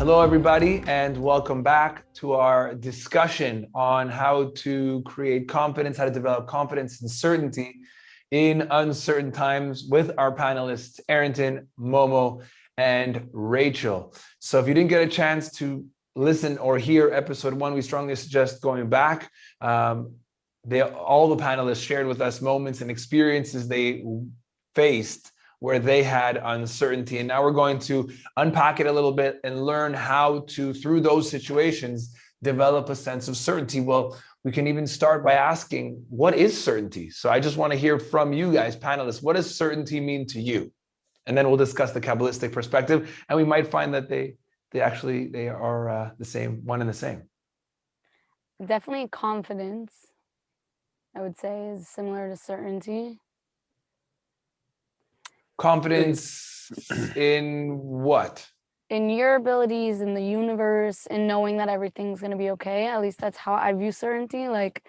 Hello, everybody, and welcome back to our discussion on how to create confidence, how to develop confidence and certainty in uncertain times with our panelists, Arrington, Momo, and Rachel. So if you didn't get a chance to listen or hear episode 1, we strongly suggest going back. All the panelists shared with us moments and experiences they faced where they had uncertainty. And now we're going to unpack it a little bit and learn how to, through those situations, develop a sense of certainty. Well, we can even start by asking, what is certainty? So I just want to hear from you guys, panelists, what does certainty mean to you? And then we'll discuss the Kabbalistic perspective, and we might find that they are the same, one and the same. Definitely confidence, I would say, is similar to certainty. Confidence in what? In your abilities, in the universe, in knowing that everything's going to be okay. At least that's how I view certainty. Like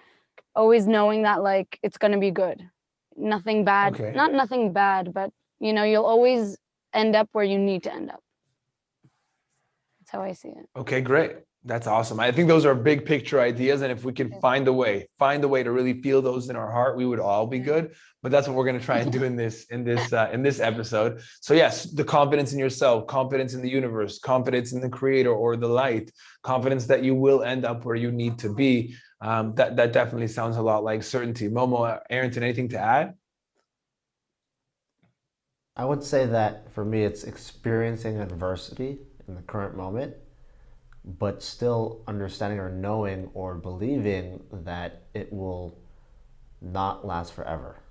always knowing that like it's going to be good. Nothing bad. Okay. Not nothing bad, but you know, you'll always end up where you need to end up. That's how I see it. Okay, great. That's awesome. I think those are big picture ideas. And if we can find a way to really feel those in our heart, we would all be good. But that's what we're going to try and do in this episode. So yes, the confidence in yourself, confidence in the universe, confidence in the creator or the light, confidence that you will end up where you need to be. That definitely sounds a lot like certainty. Momo, Arrington, anything to add? I would say that for me, it's experiencing adversity in the current moment, but still understanding or knowing or believing that it will not last forever.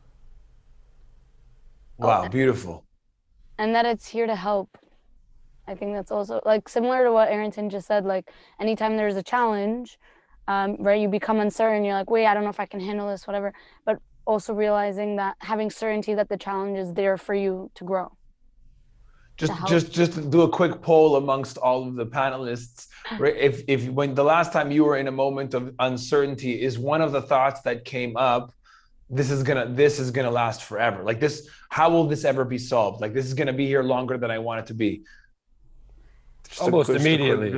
Wow, beautiful. And that it's here to help. I think that's also like similar to what Arrington just said, like anytime there's a challenge, right, you become uncertain, you're like, wait, I don't know if I can handle this, whatever. But also realizing that having certainty that the challenge is there for you to grow. Just to do a quick poll amongst all of the panelists, right? If when the last time you were in a moment of uncertainty, is one of the thoughts that came up, this is gonna last forever. Like this, how will this ever be solved? Like this is gonna be here longer than I want it to be. Almost immediately.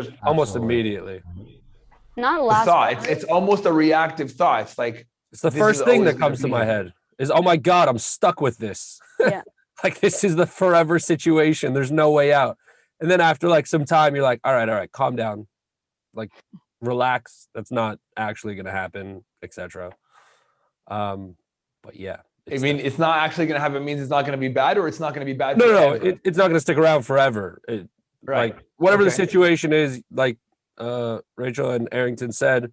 Not last. The thought. It's almost a reactive thought. It's like it's the first thing that comes to my head is, oh my God, I'm stuck with this. Yeah. Like this is the forever situation. There's no way out. And then after like some time, you're like, all right, calm down. Like relax. That's not actually going to happen, etc. But yeah. I mean, it's not actually going to happen means it's not going to be bad, or it's not going to be bad. No, it's not going to stick around forever. Right. Like whatever the situation is, like Rachel and Arrington said,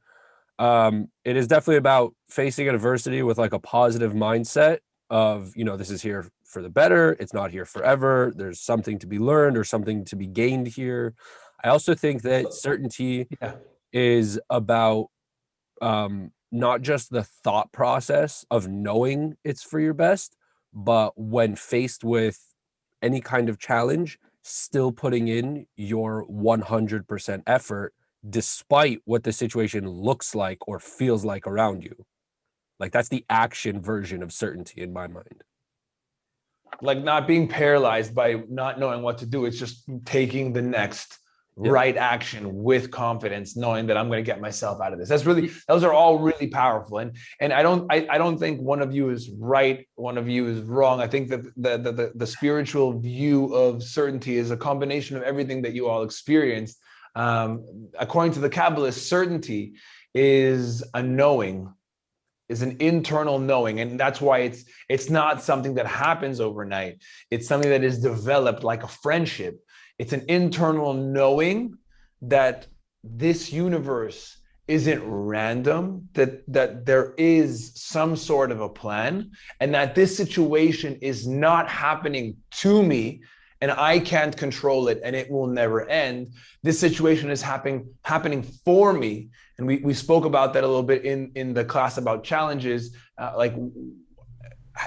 it is definitely about facing adversity with like a positive mindset of, you know, this is here for the better. It's not here forever. There's something to be learned or something to be gained here. I also think that certainty is about not just the thought process of knowing it's for your best, but when faced with any kind of challenge, still putting in your 100% effort despite what the situation looks like or feels like around you. Like that's the action version of certainty in my mind. Like not being paralyzed by not knowing what to do. It's just taking the next right action with confidence, knowing that I'm going to get myself out of this. Those are all really powerful. And I don't think one of you is right, one of you is wrong. I think that the spiritual view of certainty is a combination of everything that you all experienced. According to the Kabbalah, certainty is a knowing, is an internal knowing. And that's why it's not something that happens overnight. It's something that is developed like a friendship. It's an internal knowing that this universe isn't random, that there is some sort of a plan, and that this situation is not happening to me and I can't control it and it will never end. This situation is happening for me. And we spoke about that a little bit in the class about challenges.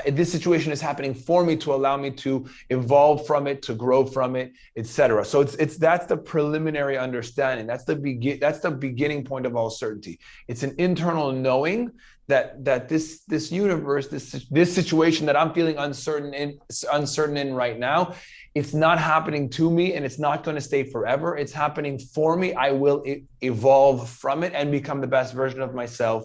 This situation is happening for me to allow me to evolve from it, to grow from it, etc. So that's the preliminary understanding. That's the beginning point of all certainty. It's an internal knowing that this universe, this situation that I'm feeling uncertain in right now, it's not happening to me, and it's not going to stay forever. It's happening for me. I will evolve from it and become the best version of myself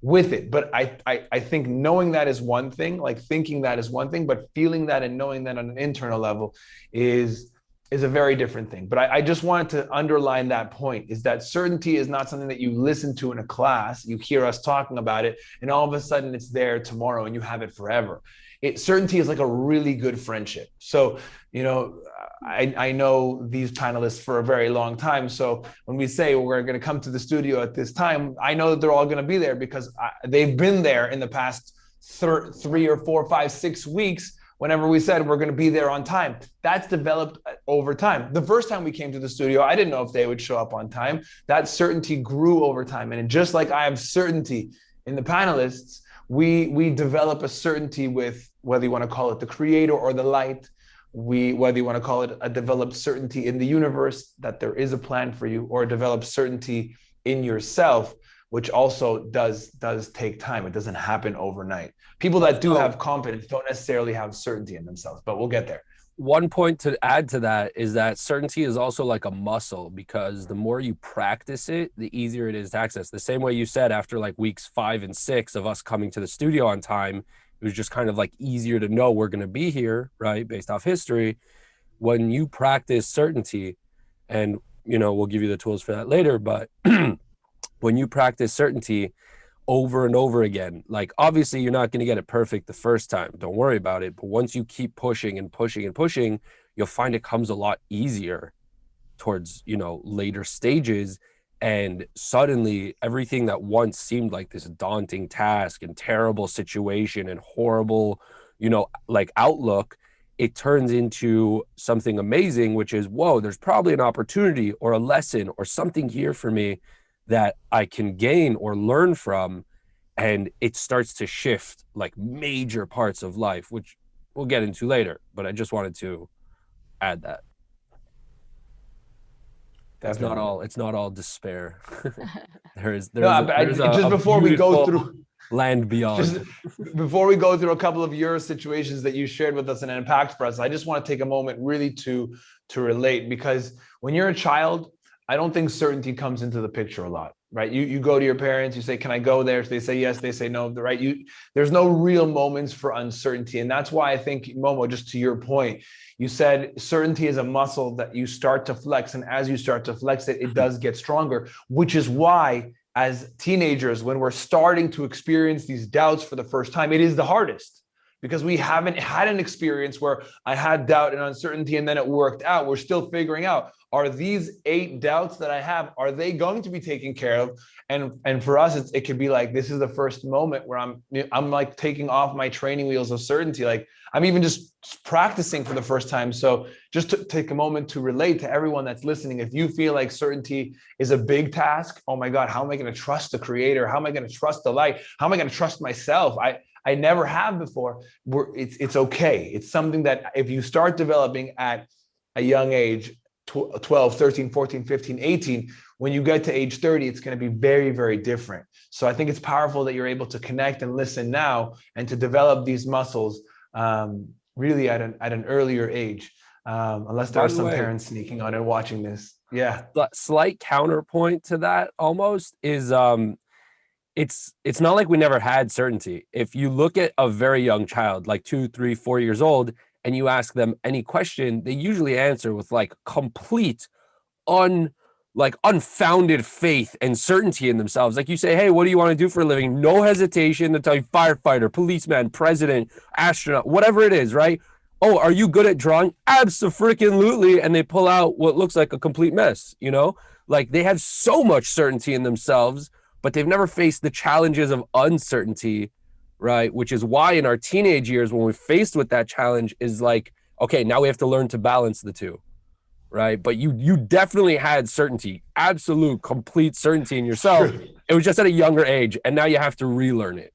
with it. But I think knowing that is one thing, like thinking that is one thing, but feeling that and knowing that on an internal level is a very different thing. But I just wanted to underline that point, is that certainty is not something that you listen to in a class, you hear us talking about it, and all of a sudden it's there tomorrow and you have it forever. Certainty is like a really good friendship. So, I know these panelists for a very long time. So when we say we're going to come to the studio at this time, I know that they're all going to be there because they've been there in the past 3 or 4, 5, 6 weeks. Whenever we said we're going to be there on time, that's developed over time. The first time we came to the studio, I didn't know if they would show up on time. That certainty grew over time. And just like I have certainty in the panelists, we develop a certainty with, whether you want to call it the creator or the light, whether you want to call it a developed certainty in the universe that there is a plan for you, or a developed certainty in yourself, which also does take time. It doesn't happen overnight. People that do have confidence don't necessarily have certainty in themselves, but we'll get there. One point to add to that is that certainty is also like a muscle, because the more you practice it, the easier it is to access. The same way you said, after like weeks 5 and 6 of us coming to the studio on time, it was just kind of like easier to know we're going to be here, right? Based off history. When you practice certainty, and, we'll give you the tools for that later, but when you practice certainty over and over again, like obviously you're not going to get it perfect the first time. Don't worry about it. But once you keep pushing and pushing and pushing, you'll find it comes a lot easier towards, later stages. And suddenly everything that once seemed like this daunting task and terrible situation and horrible, like outlook, it turns into something amazing, which is, whoa, there's probably an opportunity or a lesson or something here for me that I can gain or learn from. And it starts to shift like major parts of life, which we'll get into later, but I just wanted to add that. It's not all despair. there's just before we go through land beyond. Before we go through a couple of your situations that you shared with us and unpacked for us, I just want to take a moment really to relate, because when you're a child, I don't think certainty comes into the picture a lot, right? You go to your parents, you say, can I go there? So they say yes, they say no, right? There's no real moments for uncertainty. And that's why I think, Momo, just to your point, you said certainty is a muscle that you start to flex. And as you start to flex it, it does get stronger, which is why as teenagers, when we're starting to experience these doubts for the first time, it is the hardest. Because we haven't had an experience where I had doubt and uncertainty and then it worked out. We're still figuring out, are these 8 doubts that I have, are they going to be taken care of? And for us, it could be like, this is the first moment where I'm like taking off my training wheels of certainty. Like I'm even just practicing for the first time. So just to take a moment to relate to everyone that's listening, if you feel like certainty is a big task, oh my God, how am I going to trust the creator? How am I going to trust the light? How am I going to trust myself? I never have before. It's okay. It's something that if you start developing at a young age, 12, 13, 14, 15, 18, when you get to age 30, it's going to be very, very different. So I think it's powerful that you're able to connect and listen now and to develop these muscles really at an earlier age, unless there are some parents sneaking on and watching this. Yeah. The slight counterpoint to that almost is it's not like we never had certainty. If you look at a very young child, like 2, 3, 4 years old, and you ask them any question, they usually answer with like complete unfounded faith and certainty in themselves. Like you say, hey, what do you want to do for a living? No hesitation to tell you firefighter, policeman, president, astronaut, whatever it is, right? Oh, are you good at drawing? Abso-freaking-lutely. And they pull out what looks like a complete mess, Like they have so much certainty in themselves, but they've never faced the challenges of uncertainty, right? Which is why in our teenage years, when we're faced with that challenge, is like, okay, now we have to learn to balance the two, right? But you definitely had certainty, absolute, complete certainty in yourself. It was just at a younger age, and now you have to relearn it.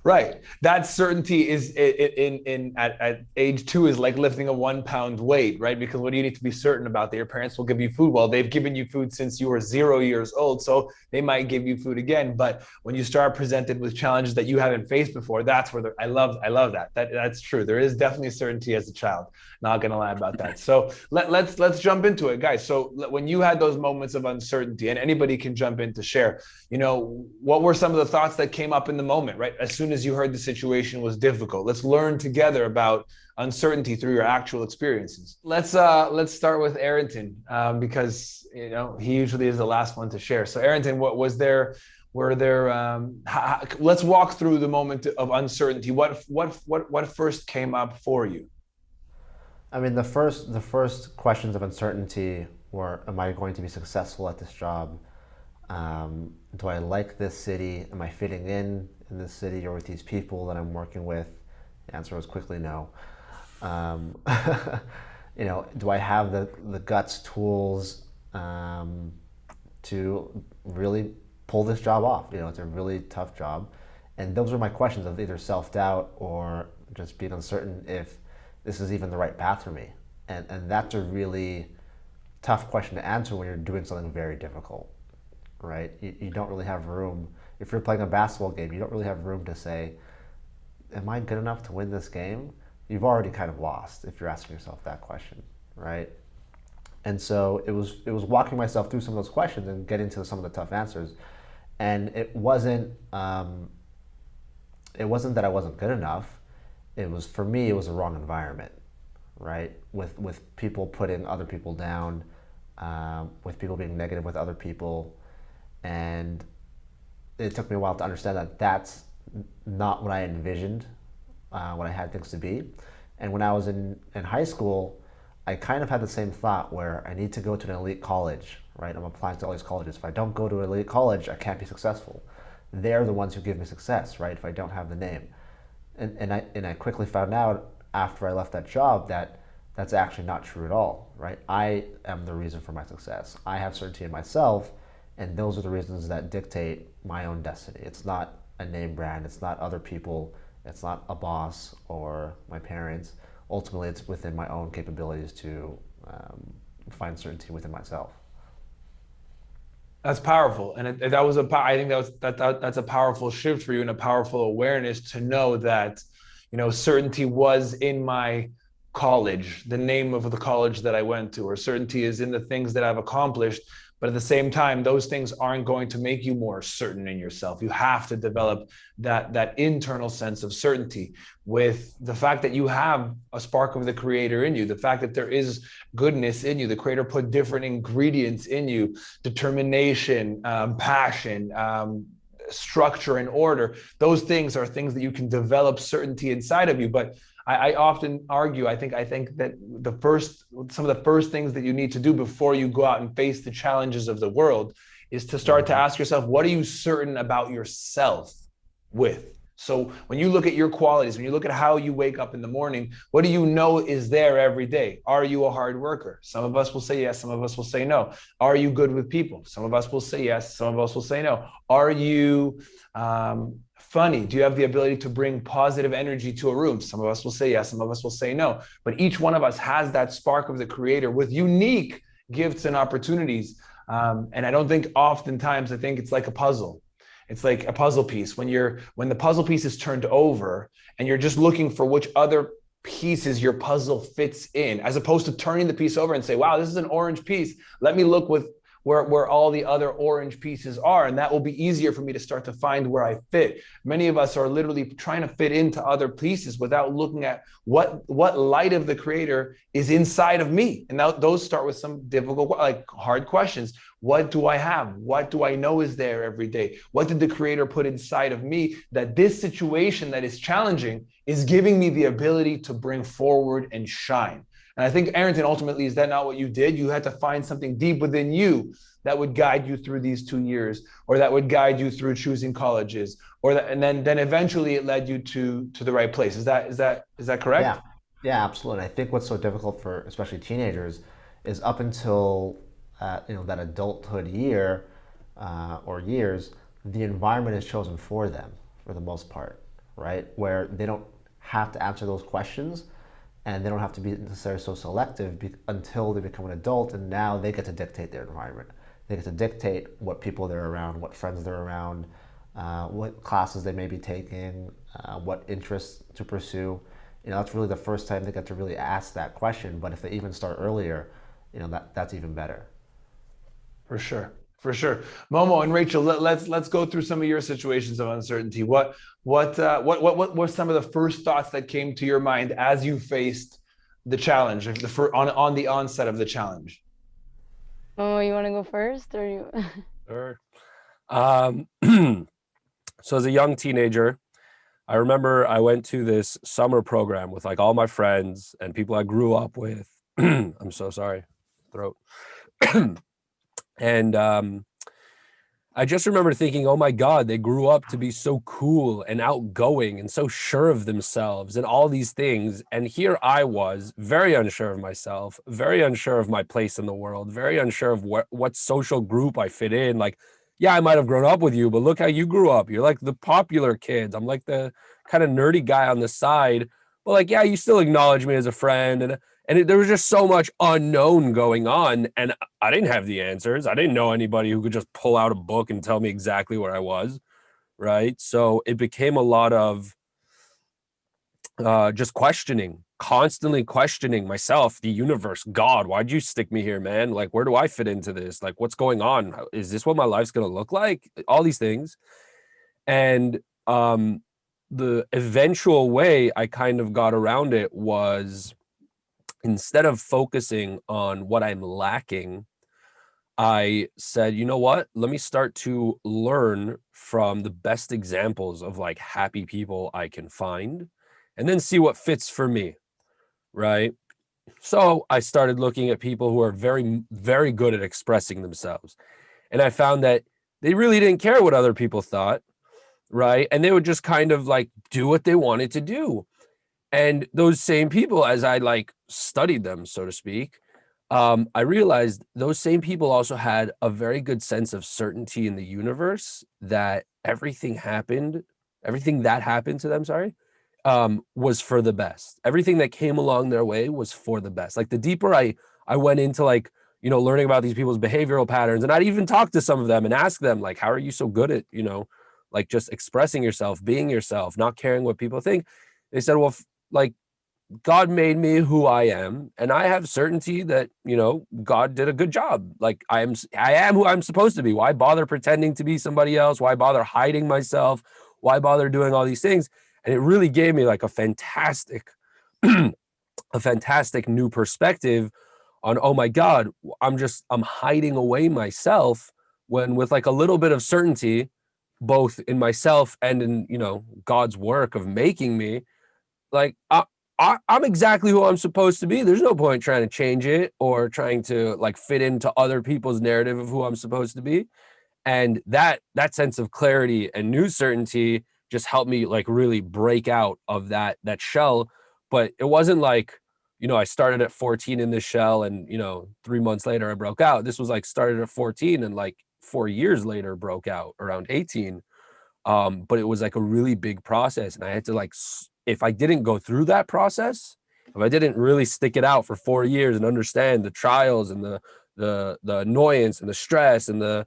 Right. That certainty is in at age 2 is like lifting a 1 pound weight, right? Because what do you need to be certain about? That your parents will give you food. Well, they've given you food since you were 0 years old, so they might give you food again. But when you start presented with challenges that you haven't faced before, that's where I love that. That's true. There is definitely certainty as a child. Not gonna lie about that. So let's jump into it, guys. So when you had those moments of uncertainty, and anybody can jump in to share, what were some of the thoughts that came up in the moment, right? As soon as you heard the situation was difficult. Let's learn together about uncertainty through your actual experiences. Let's start with Arrington, because he usually is the last one to share. So Arrington, what was there? Were there? Let's walk through the moment of uncertainty. What first came up for you? I mean, the first questions of uncertainty were: am I going to be successful at this job? Do I like this city? Am I fitting in this city or with these people that I'm working with? The answer was quickly no. Do I have the guts, tools to really pull this job off? It's a really tough job. And those are my questions of either self-doubt or just being uncertain if this is even the right path for me. And that's a really tough question to answer when you're doing something very difficult, right? You don't really have room. If you're playing a basketball game, you don't really have room to say, am I good enough to win this game? You've already kind of lost if you're asking yourself that question, right? And so it was walking myself through some of those questions and getting to some of the tough answers. And it wasn't that I wasn't good enough. For me, it was the wrong environment, right? With people putting other people down, with people being negative with other people. And it took me a while to understand that that's not what I envisioned, what I had things to be. And when I was in high school, I kind of had the same thought where I need to go to an elite college, right? I'm applying to all these colleges. If I don't go to an elite college, I can't be successful. They're the ones who give me success, right? If I don't have the name. And I quickly found out after I left that job that that's actually not true at all, right? I am the reason for my success. I have certainty in myself, and those are the reasons that dictate my own destiny. It's not a name brand. It's not other people. It's not a boss or my parents. Ultimately, it's within my own capabilities to find certainty within myself. That's powerful, and I think that's a powerful shift for you and a powerful awareness to know that, certainty was in my college, the name of the college that I went to, or certainty is in the things that I've accomplished. But at the same time, those things aren't going to make you more certain in yourself. You have to develop that internal sense of certainty with the fact that you have a spark of the creator in you, the fact that there is goodness in you. The creator put different ingredients in you: determination, passion, structure, and order. Those things are things that you can develop certainty inside of you. But I often argue, I think that some of the first things that you need to do before you go out and face the challenges of the world is to start to ask yourself, what are you certain about yourself with? So when you look at your qualities, when you look at how you wake up in the morning, what do you know is there every day? Are you a hard worker? Some of us will say yes, some of us will say no. Are you good with people? Some of us will say yes, some of us will say no. Are you funny? Do you have the ability to bring positive energy to a room? Some of us will say yes, some of us will say no. But each one of us has that spark of the creator with unique gifts and opportunities. And I don't think oftentimes, I think it's like a puzzle. It's like a puzzle piece. When the puzzle piece is turned over and you're just looking for which other pieces your puzzle fits in, as opposed to turning the piece over and say, wow, this is an orange piece. Let me look with where all the other orange pieces are, and that will be easier for me to start to find where I fit. Many of us are literally trying to fit into other pieces without looking at what light of the creator is inside of me. And now those start with some difficult, like hard questions. What do I have? What do I know is there every day? What did the creator put inside of me that this situation that is challenging is giving me the ability to bring forward and shine? And I think, Arrington, ultimately, is that not what you did? You had to find something deep within you that would guide you through these 2 years, or that would guide you through choosing colleges, and then eventually it led you to the right place. Is that correct? Yeah, absolutely. I think what's so difficult for especially teenagers is up until that adulthood year or years, the environment is chosen for them for the most part, right? Where they don't have to answer those questions, and they don't have to be necessarily so selective until they become an adult, and now they get to dictate their environment. They get to dictate what people they're around, what friends they're around, what classes they may be taking, what interests to pursue. That's really the first time they get to really ask that question. But if they even start earlier, that's even better. For sure. For sure. Momo and Rachel, let's go through some of your situations of uncertainty. What were some of the first thoughts that came to your mind as you faced the challenge, on the onset of the challenge? Oh, you want to go first, or you? Sure. So as a young teenager, I remember I went to this summer program with like all my friends and people I grew up with. I'm so sorry, throat. And I just remember thinking, oh my God, they grew up to be so cool and outgoing and so sure of themselves and all these things. And here I was, very unsure of myself, very unsure of my place in the world, very unsure of what social group I fit in. Like, yeah, I might have grown up with you, but look how you grew up. You're like the popular kids. I'm like the kind of nerdy guy on the side. But like, yeah, you still acknowledge me as a friend. And there was just so much unknown going on. And I didn't have the answers. I didn't know anybody who could just pull out a book and tell me exactly where I was. Right. So it became a lot of just questioning, constantly questioning myself, the universe, God, why'd you stick me here, man? Like, where do I fit into this? Like, what's going on? Is this what my life's going to look like? All these things. And the eventual way I kind of got around it was, instead of focusing on what I'm lacking, I said, you know what? Let me start to learn from the best examples of like happy people I can find, and then see what fits for me. Right. So I started looking at people who are very, very good at expressing themselves. And I found that they really didn't care what other people thought. Right. And they would just kind of like do what they wanted to do. And those same people, as I like studied them, so to speak, I realized those same people also had a very good sense of certainty in the universe, that everything that happened to them, was for the best. Everything that came along their way was for the best. Like the deeper I went into like, learning about these people's behavioral patterns, and I'd even talk to some of them and ask them like, how are you so good at, like just expressing yourself, being yourself, not caring what people think? They said, well, like God made me who I am, and I have certainty that, God did a good job. Like I am who I'm supposed to be. Why bother pretending to be somebody else? Why bother hiding myself? Why bother doing all these things? And it really gave me like a fantastic new perspective on, oh my God, I'm hiding away myself, when with like a little bit of certainty, both in myself and in, God's work of making me, like I'm exactly who I'm supposed to be. There's no point trying to change it or trying to like fit into other people's narrative of who I'm supposed to be. And that sense of clarity and new certainty just helped me like really break out of that shell. But it wasn't like, I started at 14 in this shell and, 3 months later I broke out. This was like started at 14 and like 4 years later broke out around 18. But it was like a really big process, and I had to like, if I didn't go through that process, if I didn't really stick it out for 4 years and understand the trials and the annoyance and the stress and the,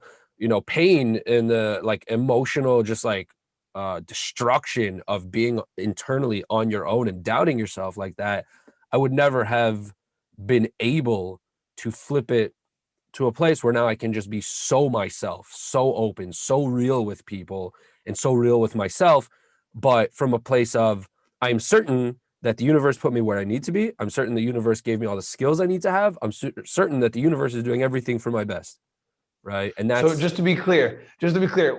pain and the like emotional, just like destruction of being internally on your own and doubting yourself like that, I would never have been able to flip it to a place where now I can just be so myself, so open, so real with people, and so real with myself, but from a place of, I'm certain that the universe put me where I need to be. I'm certain the universe gave me all the skills I need to have. I'm certain that the universe is doing everything for my best. Right. And that's, so just to be clear,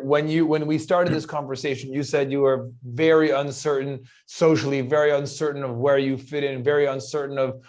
when we started this conversation, you said you were very uncertain socially, very uncertain of where you fit in, very uncertain of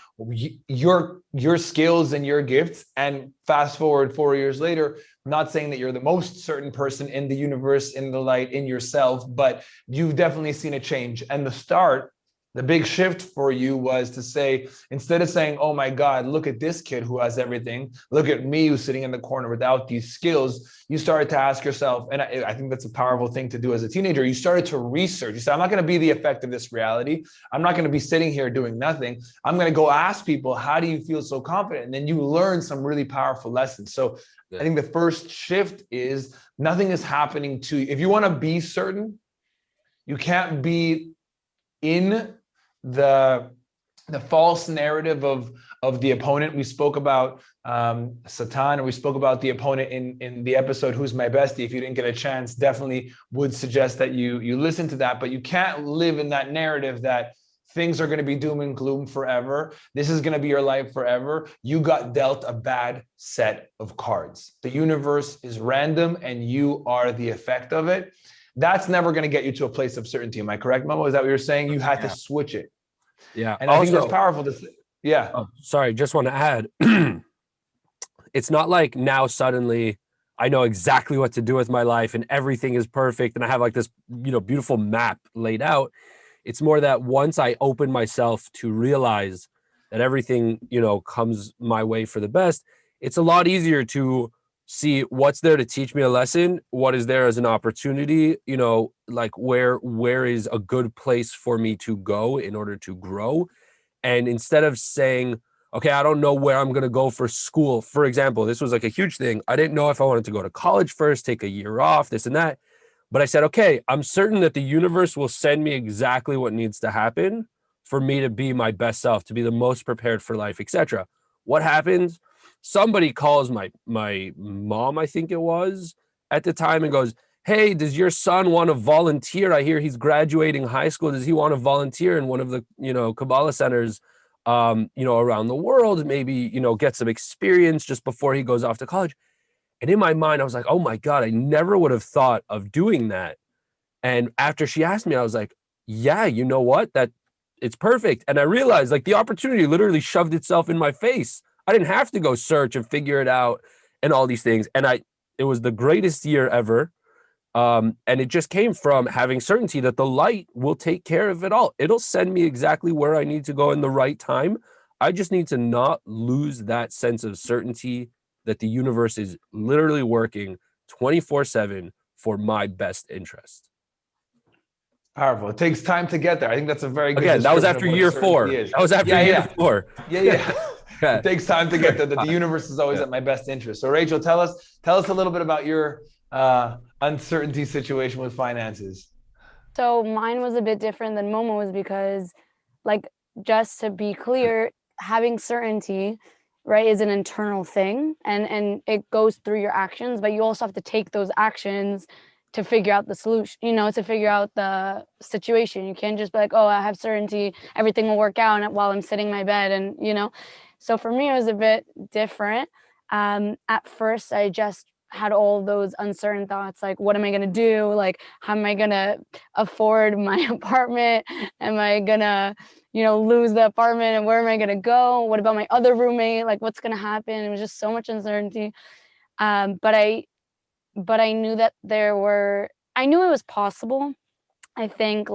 your skills and your gifts. And fast forward 4 years later, not saying that you're the most certain person in the universe, in the light, in yourself, but you've definitely seen a change. And the start The big shift for you was to say, instead of saying, oh my God, look at this kid who has everything, look at me who's sitting in the corner without these skills, you started to ask yourself, and I think that's a powerful thing to do as a teenager, you started to research. You said, I'm not going to be the effect of this reality. I'm not going to be sitting here doing nothing. I'm going to go ask people, how do you feel so confident? And then you learn some really powerful lessons. So I think the first shift is nothing is happening to you. If you want to be certain, you can't be in the false narrative of the opponent. We spoke about Satan, and we spoke about the opponent in the episode Who's My Bestie. If you didn't get a chance, definitely would suggest that you listen to that. But you can't live in that narrative that things are going to be doom and gloom forever. This is going to be your life forever. You got dealt a bad set of cards. The universe is random and you are the effect of it. That's never going to get you to a place of certainty. Am I correct, Momo? Is that what you're saying? You had to switch it. Yeah. And I think that's powerful to say. Yeah. Oh, sorry, just want to add, it's not like now suddenly I know exactly what to do with my life and everything is perfect and I have like this, beautiful map laid out. It's more that once I open myself to realize that everything, comes my way for the best, it's a lot easier to see what's there to teach me a lesson, what is there as an opportunity, like where is a good place for me to go in order to grow. And instead of saying, okay, I don't know where I'm going to go for school. For example, this was like a huge thing. I didn't know if I wanted to go to college first, take a year off, this and that. But I said, okay, I'm certain that the universe will send me exactly what needs to happen for me to be my best self, to be the most prepared for life, etc. What happens? Somebody calls my mom, I think it was, at the time and goes, hey, does your son want to volunteer? I hear he's graduating high school. Does he want to volunteer in one of the, Kabbalah centers, around the world? Maybe, get some experience just before he goes off to college. And in my mind, I was like, oh my God, I never would have thought of doing that. And after she asked me, I was like, yeah, you know what? That it's perfect. And I realized like the opportunity literally shoved itself in my face. I didn't have to go search and figure it out and all these things. And it was the greatest year ever. And it just came from having certainty that the light will take care of it all. It'll send me exactly where I need to go in the right time. I just need to not lose that sense of certainty that the universe is literally working 24/7 for my best interest. Powerful. It takes time to get there. I think that's a very good Again, that was after description of what year certainty 4. is. That was after year 4. Yeah. It takes time to get there, that the universe is always at my best interest. So Rachel, tell us a little bit about your uncertainty situation with finances. So mine was a bit different than Momo's because, like, just to be clear, having certainty, right, is an internal thing, and it goes through your actions, but you also have to take those actions to figure out the solution, to figure out the situation. You can't just be like, oh, I have certainty, everything will work out while I'm sitting in my bed, and So for me, it was a bit different. At first, I just had all those uncertain thoughts, like, what am I going to do? Like, how am I going to afford my apartment? Am I going to, lose the apartment? And where am I going to go? What about my other roommate? Like, what's going to happen? It was just so much uncertainty. But I knew that I knew it was possible. I think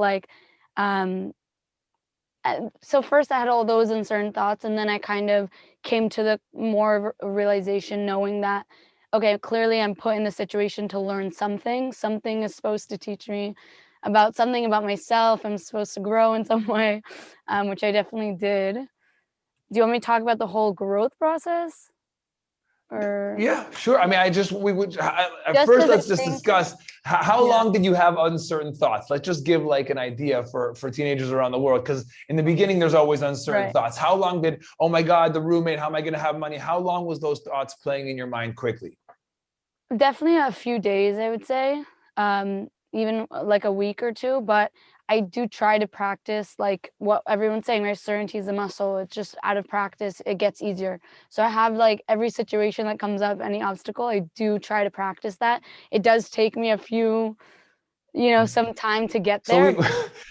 so first I had all those uncertain thoughts, and then I kind of came to the more of a realization, knowing that, okay, clearly I'm put in the situation to learn something. Something is supposed to teach me about something about myself. I'm supposed to grow in some way, which I definitely did. Do you want me to talk about the whole growth process? Or yeah, sure. I mean, Just first as let's I just think- discuss how long did you have uncertain thoughts? Let's just give like an idea for teenagers around the world, because in the beginning there's always uncertain Right. thoughts. How long did, oh my God, the roommate, how am I going to have money? How long was those thoughts playing in your mind quickly? Definitely a few days, I would say, even like a week or two. But I do try to practice, like what everyone's saying, right? Certainty is a muscle. It's just out of practice, it gets easier. So I have like every situation that comes up, any obstacle, I do try to practice that. It does take me a few some time to get So there.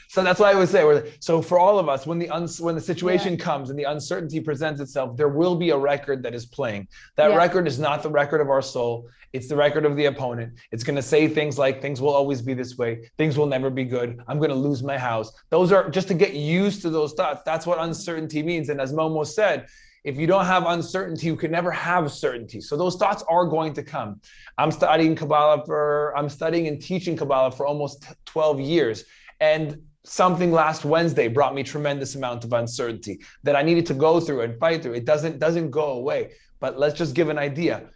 so that's why I would say, so for all of us, when the situation comes and the uncertainty presents itself, there will be a record that is playing. That record is not the record of our soul. It's the record of the opponent. It's going to say things like, things will always be this way. Things will never be good. I'm going to lose my house. Those are just to get used to those thoughts. That's what uncertainty means. And as Momo said, if you don't have uncertainty, you can never have certainty. So those thoughts are going to come. I'm studying and teaching Kabbalah for almost 12 years. And something last Wednesday brought me tremendous amount of uncertainty that I needed to go through and fight through. It doesn't go away. But let's just give an idea.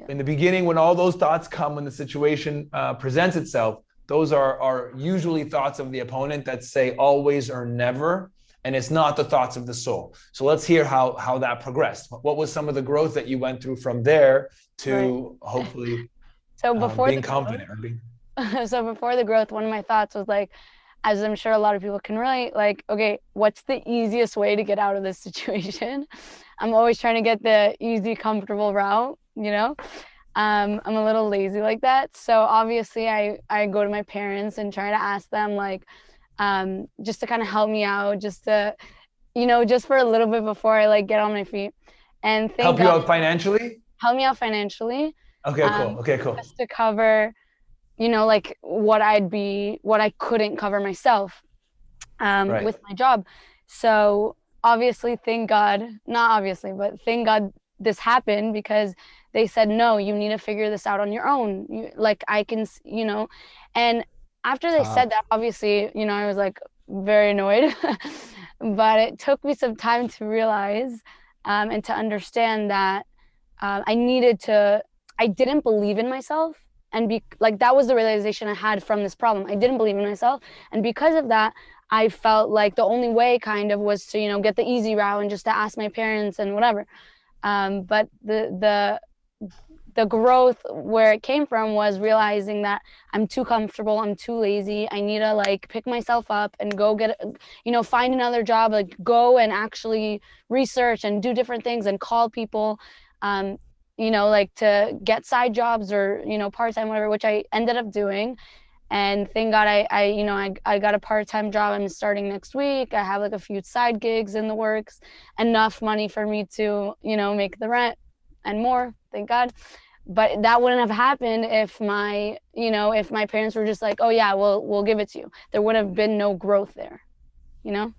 In the beginning, when all those thoughts come, when the situation presents itself, those are usually thoughts of the opponent that say always or never. And it's not the thoughts of the soul. So let's hear how that progressed. What was some of the growth that you went through from there to hopefully being confident? So before the growth, one of my thoughts was like, as I'm sure a lot of people can relate, like, okay, what's the easiest way to get out of this situation? I'm always trying to get the easy, comfortable route, I'm a little lazy like that. So obviously I go to my parents and try to ask them like, just to kind of help me out, just to, just for a little bit before I like get on my feet, and help you out financially. Help me out financially. Okay, cool. Okay, cool. Just to cover, like what I couldn't cover myself, with my job. So obviously, thank God this happened, because they said, no, you need to figure this out on your own. I can, and after they said that, obviously, I was like very annoyed, but it took me some time to realize and to understand that I didn't believe in myself. And that was the realization I had from this problem. I didn't believe in myself. And because of that, I felt like the only way kind of was to, get the easy route and just to ask my parents and whatever. But the growth where it came from was realizing that I'm too comfortable, I'm too lazy. I need to pick myself up and go get, find another job, go and actually research and do different things and call people, to get side jobs or, part-time, whatever, which I ended up doing. And thank God I got a part-time job. I'm starting next week. I have a few side gigs in the works, enough money for me to, make the rent and more, thank God. But that wouldn't have happened if my parents were just like, oh yeah, we'll give it to you. There would have been no growth there,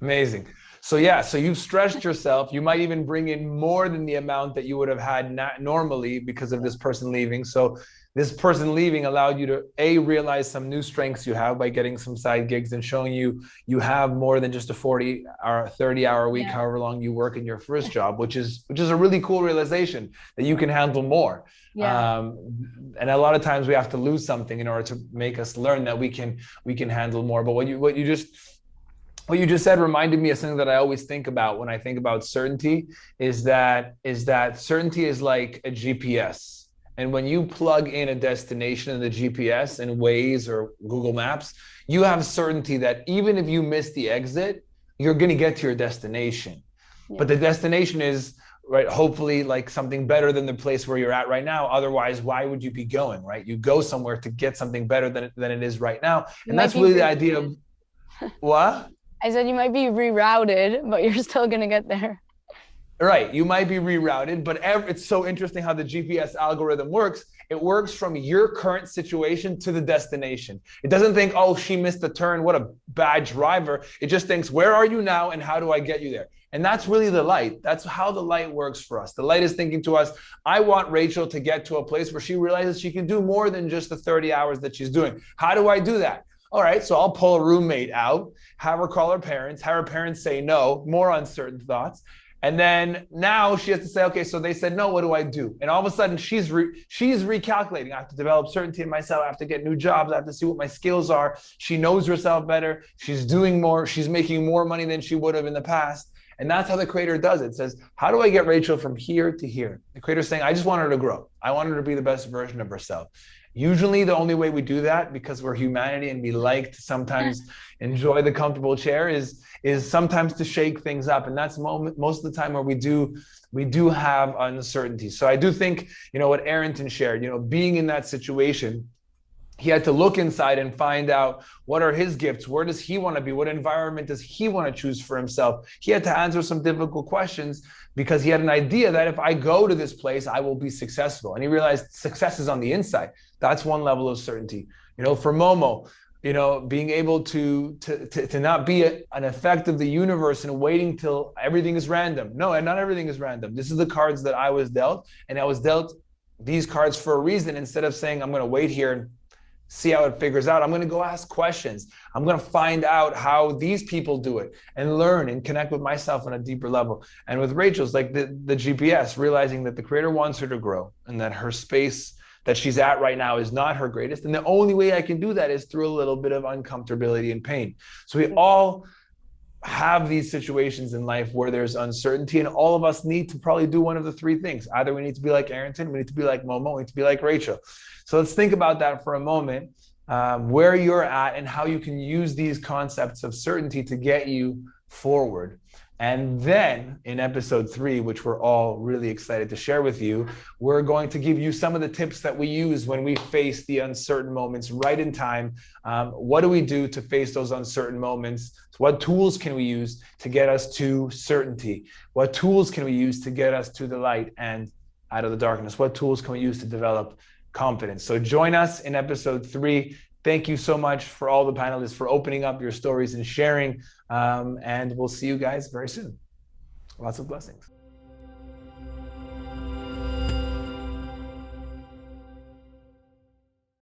Amazing. So you've stretched yourself. You might even bring in more than the amount that you would have had normally because of this person leaving. So this person leaving allowed you to realize some new strengths you have by getting some side gigs and showing you have more than just a 40 or 30-hour week, however long you work in your first job, which is a really cool realization that you can handle more. And a lot of times we have to lose something in order to make us learn that we can handle more. But what you just said reminded me of something that I always think about when I think about certainty, is that certainty is like a GPS. And when you plug in a destination in the GPS in Waze or Google Maps, you have certainty that even if you miss the exit, you're going to get to your destination. But the destination is, right, hopefully something better than the place where you're at right now. Otherwise, why would you be going, right? You go somewhere to get something better than it is right now. And that's really the idea of what? I said you might be rerouted, but you're still going to get there. Right. You might be rerouted, but it's so interesting how the GPS algorithm works. It works from your current situation to the destination. It doesn't think, oh, she missed the turn, what a bad driver. It just thinks, where are you now and how do I get you there? And that's really the light. That's how the light works for us. The light is thinking to us, I want Rachel to get to a place where she realizes she can do more than just the 30 hours that she's doing. How do I do that? All right, so I'll pull a roommate out, have her call her parents, have her parents say no, more uncertain thoughts. And then now she has to say, okay, so they said no, what do I do? And all of a sudden she's recalculating. I have to develop certainty in myself. I have to get new jobs. I have to see what my skills are. She knows herself better. She's doing more. She's making more money than she would have in the past. And that's how the creator does it. It says, how do I get Rachel from here to here? The creator's saying, I just want her to grow. I want her to be the best version of herself. Usually the only way we do that, because we're humanity and we like to sometimes enjoy the comfortable chair, is sometimes to shake things up. And that's most of the time where we do have uncertainty. So I do think, what Arrington shared, being in that situation, He had to look inside and find out what are his gifts, where does he want to be, what environment does he want to choose for himself. He had to answer some difficult questions because he had an idea that if I go to this place, I will be successful. And he realized success is on the inside. That's one level of certainty. You know, for Momo, you know, being able to not be an effect of the universe and waiting till everything is random. No, and not everything is random. This is the cards that I was dealt, and I was dealt these cards for a reason. Instead of saying, I'm going to wait here and see how it figures out, I'm going to go ask questions. I'm going to find out how these people do it and learn and connect with myself on a deeper level. And with Rachel's, like the GPS, realizing that the creator wants her to grow and that her space that she's at right now is not her greatest. And the only way I can do that is through a little bit of uncomfortability and pain. So we all have these situations in life where there's uncertainty, and all of us need to probably do one of the three things. Either we need to be like Arrington, we need to be like Momo, we need to be like Rachel. So let's think about that for a moment, where you're at and how you can use these concepts of certainty to get you forward. And then in episode 3, which we're all really excited to share with you, we're going to give you some of the tips that we use when we face the uncertain moments right in time. What do we do to face those uncertain moments? So what tools can we use to get us to certainty? What tools can we use to get us to the light and out of the darkness? What tools can we use to develop confidence? So join us in episode 3. Thank you so much for all the panelists for opening up your stories and sharing. And we'll see you guys very soon. Lots of blessings.